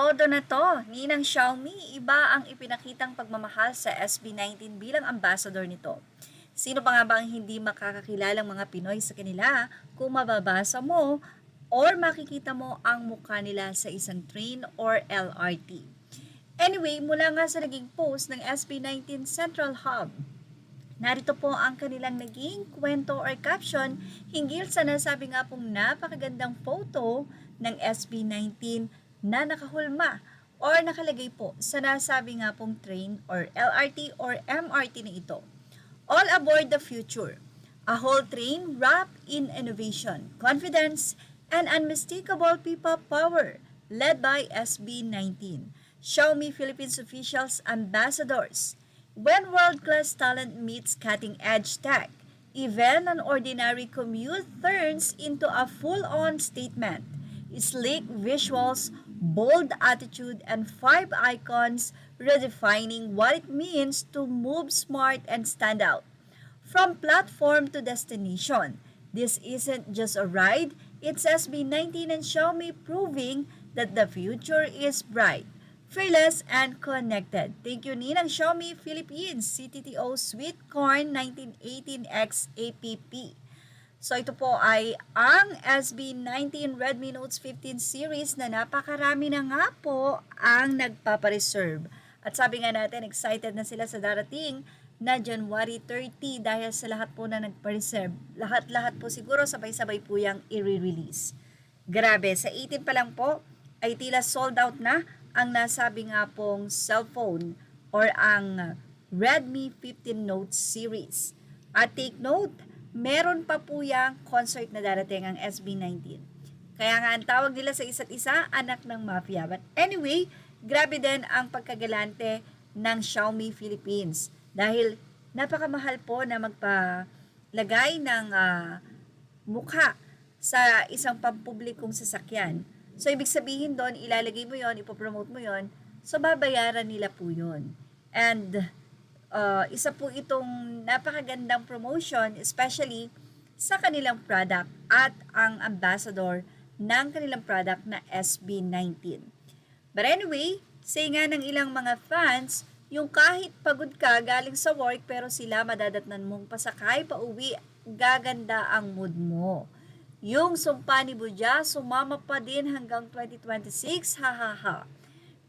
Todo na to, Ninang Xiaomi, iba ang ipinakitang pagmamahal sa SB19 bilang ambassador nito. Sino pa nga ba ang hindi makakakilalang mga Pinoy sa kanila kung mababasa mo or makikita mo ang mukha nila sa isang train or LRT? Anyway, mula nga sa naging post ng SB19 Central Hub, narito po ang kanilang naging kwento or caption hinggil sa nasabi nga pong napakagandang photo ng SB19 na nakahulma or nakalagay po sa nasabi nga pong train or LRT or MRT na ito. All aboard the future. A whole train wrapped in innovation, confidence, and unmistakable people power led by SB19. Xiaomi Philippines officials ambassadors. When world-class talent meets cutting-edge tech, even an ordinary commute turns into a full-on statement. Sleek visuals, bold attitude, and 5 icons redefining what it means to move smart and stand out. From platform to destination, this isn't just a ride, it's SB19 and Xiaomi proving that the future is bright, fearless, and connected. Thank you, Ninang Xiaomi Philippines, CTTO Sweet Corn 1918X APP. So ito po ay ang SB19 Redmi Note 15 series na napakarami na nga po ang nagpapareserve. At sabi nga natin, excited na sila sa darating na January 30 dahil sa lahat po na nagpa-reserve. Lahat-lahat po siguro sabay-sabay po yung i-release. Grabe, sa 18 pa lang po ay tila sold out na ang nasabi nga pong cellphone or ang Redmi 15 Note series. At take note, meron pa po yung concert na darating ang SB19. Kaya nga ang tawag nila sa isa't isa, anak ng mafia. But anyway, grabe din ang pagkagalante ng Xiaomi Philippines. Dahil napakamahal po na magpalagay ng mukha sa isang pampublikong sasakyan. So, ibig sabihin doon, ilalagay mo yon, ipopromote mo yon, so babayaran nila po yon. And isa po itong napakagandang promotion, especially sa kanilang product at ang ambassador ng kanilang product na SB19. But anyway, say nga ng ilang mga fans, yung kahit pagod ka galing sa work pero sila madadatnan mong pasakay pa uwi, gaganda ang mood mo. Yung sumpa ni Budya, sumama pa din hanggang 2026, hahaha.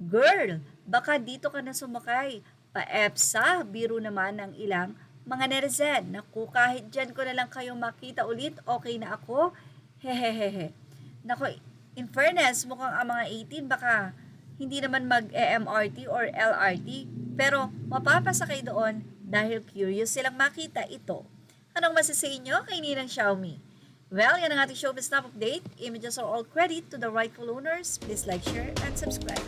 Girl, baka dito ka na sumakay. Pa-EPSA, biro naman ng ilang mga netizen. Naku, kahit dyan ko na lang kayo makita ulit, okay na ako. Hehehehe. Naku, in fairness, mukhang ang mga 18 baka hindi naman mag-MRT or LRT, pero mapapasakay doon dahil curious silang makita ito. Anong masasay nyo kay Ninang Xiaomi? Well, yan ang ating showbiz snap update. Images are all credit to the rightful owners. Please like, share, and subscribe.